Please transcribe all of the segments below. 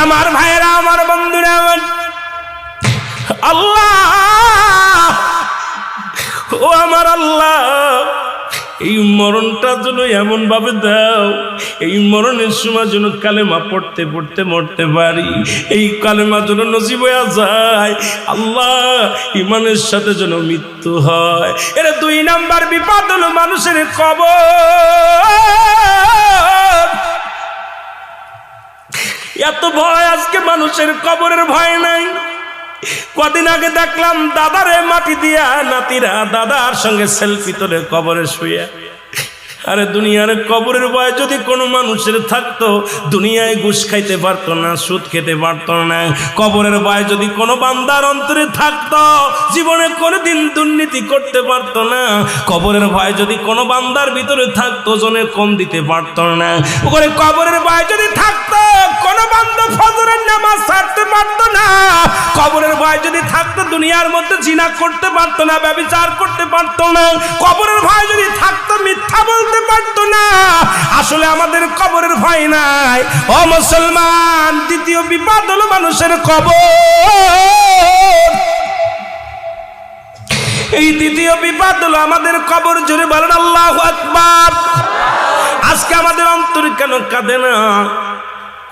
আমার ভাইরা, আমার বন্ধুরা, আমার আল্লাহ, ও আমার আল্লাহ, এই মরণটা যেন এমন ভাবে দাও, এই মরণের সময় যেন কালেমা পড়তে পড়তে মরতে পারি, এই কালেমা যেন নসিব হয়ে যায়। আল্লাহ, ইমানের সাথে যেন মৃত্যু হয়। এর 2 নাম্বার বিপদ হলো মানুষের কবর। এত ভয় আজকে মানুষের, কবরের ভয় নাই। কদিন আগে দেখলাম দাদারে মাটি দিয়া নাতিরা দাদার সঙ্গে সেলফি তোলে কবরে শুয়ে। আরে দুনিয়ার কবরের ভয় যদি কোনো মানুষের থাকতো, দুনিয়ায় ঘুষ খাইতে পারতো না, সুদ খেতে পারতো না। কবরের ভয় যদি কোনো বান্দার অন্তরে থাকতো, জীবনে কোনোদিন দুর্নীতি করতে পারতো না। কবরের ভয় যদি কোনো বান্দার ভিতরে থাকতো, জনে কম দিতে পারতো না। ওখানে কবরের ভয় যদি থাকতো, কোনো বান্দা ফজরের নামাজ ছাড়তে পারতো না। কবরের ভয় যদি থাকতো, দুনিয়ার মধ্যে জিনা করতে পারতো না, ব্যভিচার করতে পারতো না। কবরের ভয় যদি থাকতো, মিথ্যা বলতে পারতো না। আসলে আমাদের কবরের ভয় নাই। ও মুসলমান, দ্বিতীয় বিপদ হলো মানুষের কবর। এই দ্বিতীয় বিপদ হলো আমাদের কবর। জোরে বলেন আল্লাহু আকবার। আজকে আমাদের অন্তর কেন কাঁদে না?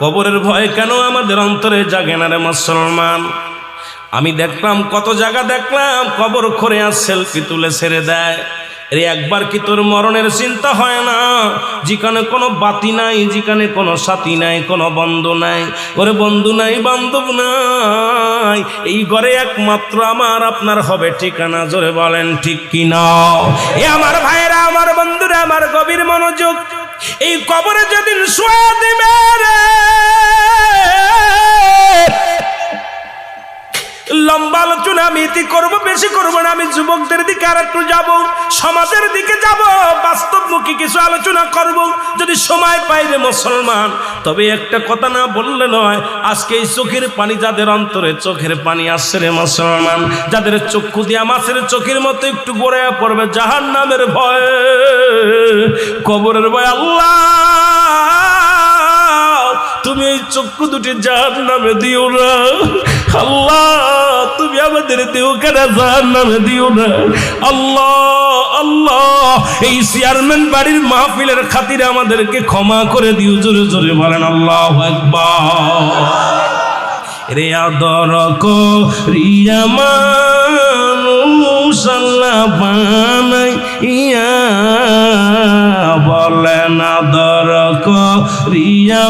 কবরের ভয় কেন আমাদের অন্তরে জাগে না রে মুসলমান? আমি দেখলাম, কত জায়গা দেখলাম, কবর করে আর সেলফি তুলে ছেড়ে দেয়। রে একবার কি তোর মরণের চিন্তা হয় না? যেখানে কোনো বাতি নাই, যেখানে কোনো সাথী নাই, কোনো বন্ধু নাই। ওরে বন্ধু নাই, বান্ধব নাই, এই ঘরে একমাত্র আমার আপনার হবে ঠিকানা। জোরে বলেন ঠিক কিনা? এ আমার ভাইয়েরা, আমার বন্ধুরা, আমার গভীর মনোযোগ। এই কবরে যেদিন শুয়ে দিবে রে, লম্বা আলোচনা আমি ইতি করবো, বেশি করবো না। আমি যুবকদের দিকে আর একটু যাব, সমাজের দিকে যাব, বাস্তবমুখী কিছু আলোচনা করব যদি সময় পাই রে মুসলমান। তবে একটা কথা না বললে নয়, আজকে এই চোখের পানি যাদের অন্তরে চোখের পানি আসছে রে মুসলমান, যাদের চক্ষু দিয়া মাছের চোখের মতো একটু গড়াইয়া পড়বে জাহান্নামের ভয়, কবরের ভয়। আল্লাহ, তুমি এই চক্ষু দুটি জাহান্নামে দিও না। আল্লাহ, তুমি আমাদের দিও কেন জাহান্নামে দিও না। আল্লাহ, আল্লাহ, এই চেয়ারম্যান বাড়ির মাহফিলের খাতিরে আমাদেরকে ক্ষমা করে দিও। জোরে জোরে বলেন আল্লাহু আকবার। রে আদর করিয়া মানুষ আল্লাহ বানাইয়া, বলেন আদর করিয়া